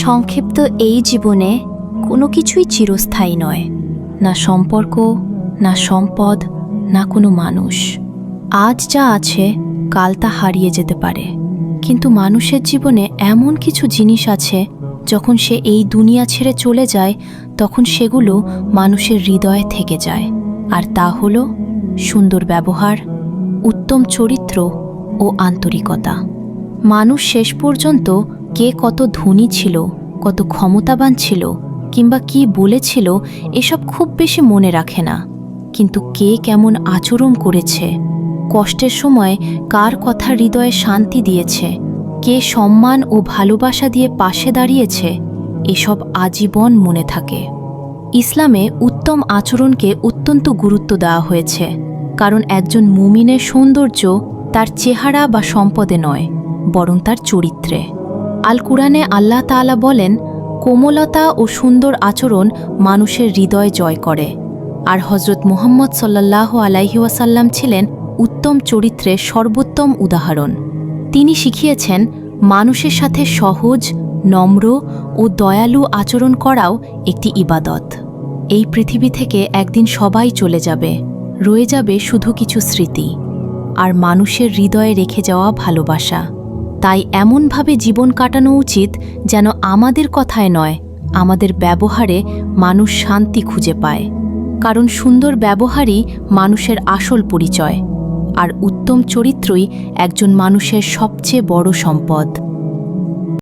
সংক্ষিপ্ত এই জীবনে কোনো কিছুই চিরস্থায়ী নয়, না সম্পর্ক, না সম্পদ, না কোনো মানুষ। আজ যা আছে কাল তা হারিয়ে যেতে পারে, কিন্তু মানুষের জীবনে এমন কিছু জিনিস আছে যখন সে এই দুনিয়া ছেড়ে চলে যায় তখন সেগুলো মানুষের হৃদয়ে থেকে যায়। আর তা হলো সুন্দর ব্যবহার, উত্তম চরিত্র ও আন্তরিকতা। মানুষ শেষ পর্যন্ত কে কত ধনী ছিল, কত ক্ষমতাবান ছিল, কিংবা কি বলেছিল এসব খুব বেশি মনে রাখে না, কিন্তু কে কেমন আচরণ করেছে, কষ্টের সময় কার কথা হৃদয়ে শান্তি দিয়েছে, কে সম্মান ও ভালোবাসা দিয়ে পাশে দাঁড়িয়েছে, এসব আজীবন মনে থাকে। ইসলামে উত্তম আচরণকে অত্যন্ত গুরুত্ব দেওয়া হয়েছে, কারণ একজন মুমিনের সৌন্দর্য তার চেহারা বা সম্পদে নয়, বরং তার চরিত্রে। আল কুরআনে আল্লাহ তাআলা বলেন, কোমলতা ও সুন্দর আচরণ মানুষের হৃদয় জয় করে। আর হজরত মুহাম্মদ সাল্লাল্লাহু আলাইহি ওয়াসাল্লাম ছিলেন উত্তম চরিত্রের সর্বোত্তম উদাহরণ। তিনি শিখিয়েছেন মানুষের সাথে সহজ, নম্র ও দয়ালু আচরণ করাও একটি ইবাদত। এই পৃথিবী থেকে একদিন সবাই চলে যাবে, রয়ে যাবে শুধু কিছু স্মৃতি আর মানুষের হৃদয়ে রেখে যাওয়া ভালোবাসা। তাই এমনভাবে জীবন কাটানো উচিত যেন আমাদের কথায় নয়, আমাদের ব্যবহারে মানুষ শান্তি খুঁজে পায়। কারণ সুন্দর ব্যবহারই মানুষের আসল পরিচয়, আর উত্তম চরিত্রই একজন মানুষের সবচেয়ে বড় সম্পদ।